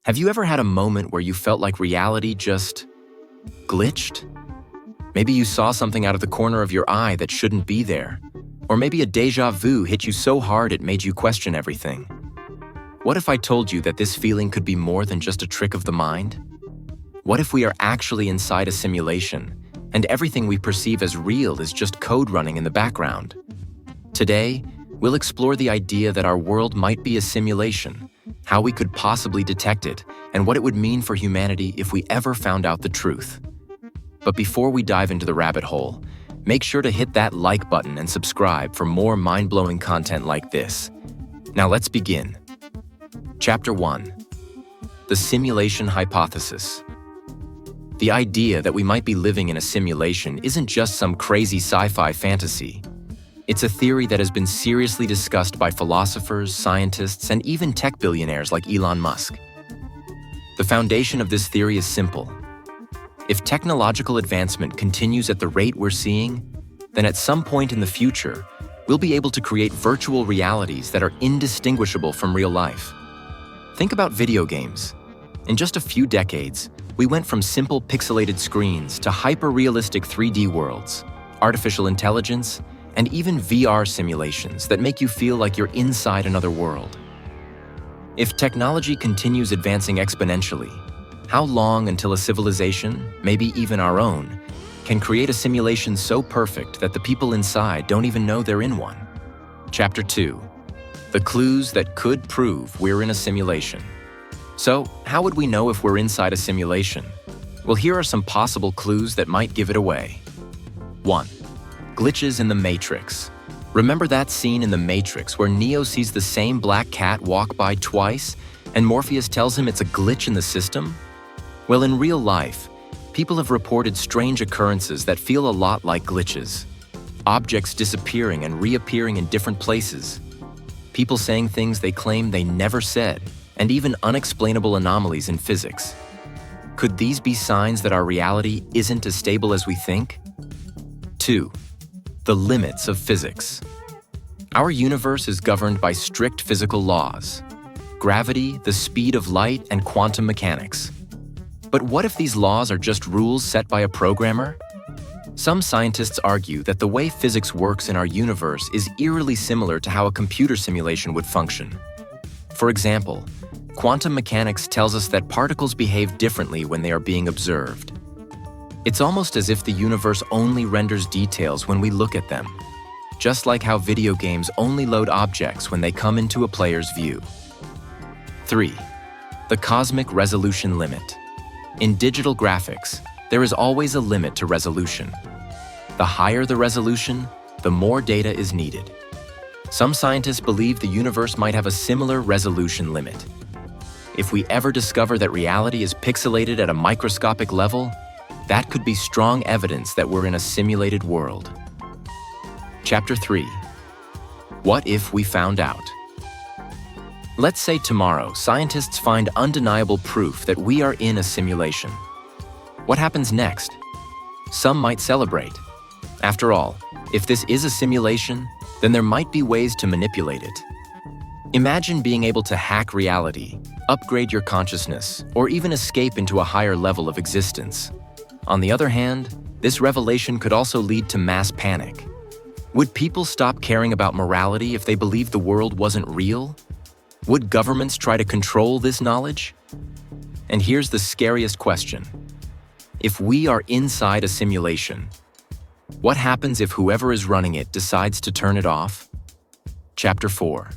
Have you ever had a moment where you felt like reality just glitched? Maybe you saw something out of the corner of your eye that shouldn't be there. Or maybe a déjà vu hit you so hard it made you question everything. What if I told you that this feeling could be more than just a trick of the mind? What if we are actually inside a simulation, and everything we perceive as real is just code running in the background? Today, we'll explore the idea that our world might be a simulation, how we could possibly detect it, and what it would mean for humanity if we ever found out the truth. But before we dive into the rabbit hole, make sure to hit that like button and subscribe for more mind-blowing content like this. Now let's begin. Chapter 1. The Simulation Hypothesis. The idea that we might be living in a simulation isn't just some crazy sci-fi fantasy. It's a theory that has been seriously discussed by philosophers, scientists, and even tech billionaires like Elon Musk. The foundation of this theory is simple. If technological advancement continues at the rate we're seeing, then at some point in the future, we'll be able to create virtual realities that are indistinguishable from real life. Think about video games. In just a few decades, we went from simple pixelated screens to hyper-realistic 3D worlds, artificial intelligence, and even VR simulations that make you feel like you're inside another world. If technology continues advancing exponentially, how long until a civilization, maybe even our own, can create a simulation so perfect that the people inside don't even know they're in one? Chapter 2. The clues that could prove we're in a simulation. So, how would we know if we're inside a simulation? Well, here are some possible clues that might give it away. 1. Glitches in the Matrix. Remember that scene in The Matrix where Neo sees the same black cat walk by twice, and Morpheus tells him it's a glitch in the system? Well, in real life, people have reported strange occurrences that feel a lot like glitches. Objects disappearing and reappearing in different places. People saying things they claim they never said, and even unexplainable anomalies in physics. Could these be signs that our reality isn't as stable as we think? 2. The limits of physics. Our universe is governed by strict physical laws: gravity, the speed of light, and quantum mechanics. But what if these laws are just rules set by a programmer? Some scientists argue that the way physics works in our universe is eerily similar to how a computer simulation would function. For example, quantum mechanics tells us that particles behave differently when they are being observed. It's almost as if the universe only renders details when we look at them, just like how video games only load objects when they come into a player's view. 3. The cosmic resolution limit. In digital graphics, there is always a limit to resolution. The higher the resolution, the more data is needed. Some scientists believe the universe might have a similar resolution limit. If we ever discover that reality is pixelated at a microscopic level, that could be strong evidence that we're in a simulated world. Chapter 3. What if we found out? Let's say tomorrow, scientists find undeniable proof that we are in a simulation. What happens next? Some might celebrate. After all, if this is a simulation, then there might be ways to manipulate it. Imagine being able to hack reality, upgrade your consciousness, or even escape into a higher level of existence. On the other hand, this revelation could also lead to mass panic. Would people stop caring about morality if they believed the world wasn't real? Would governments try to control this knowledge? And here's the scariest question. If we are inside a simulation, what happens if whoever is running it decides to turn it off? Chapter 4.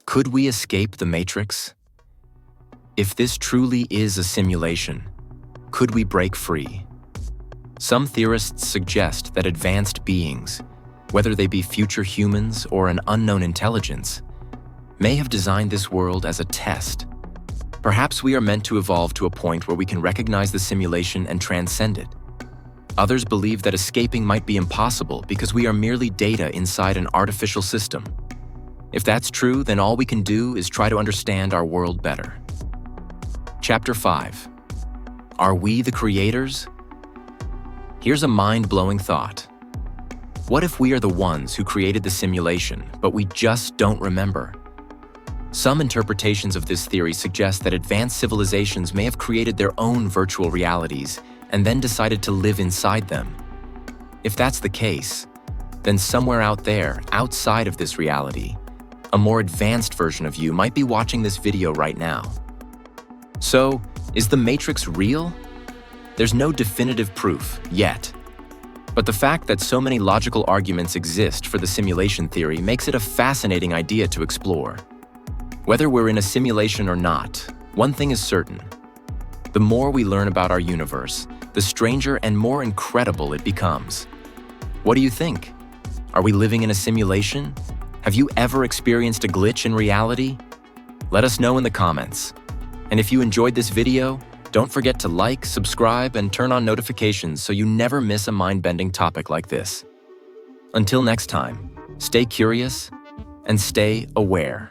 Could we escape the Matrix? If this truly is a simulation, could we break free? Some theorists suggest that advanced beings, whether they be future humans or an unknown intelligence, may have designed this world as a test. Perhaps we are meant to evolve to a point where we can recognize the simulation and transcend it. Others believe that escaping might be impossible because we are merely data inside an artificial system. If that's true, then all we can do is try to understand our world better. Chapter 5. Are we the creators? Here's a mind-blowing thought. What if we are the ones who created the simulation, but we just don't remember? Some interpretations of this theory suggest that advanced civilizations may have created their own virtual realities and then decided to live inside them. If that's the case, then somewhere out there, outside of this reality, a more advanced version of you might be watching this video right now. So, is the Matrix real? There's no definitive proof yet. But the fact that so many logical arguments exist for the simulation theory makes it a fascinating idea to explore. Whether we're in a simulation or not, one thing is certain. The more we learn about our universe, the stranger and more incredible it becomes. What do you think? Are we living in a simulation? Have you ever experienced a glitch in reality? Let us know in the comments. And if you enjoyed this video, don't forget to like, subscribe, and turn on notifications so you never miss a mind-bending topic like this. Until next time, stay curious and stay aware.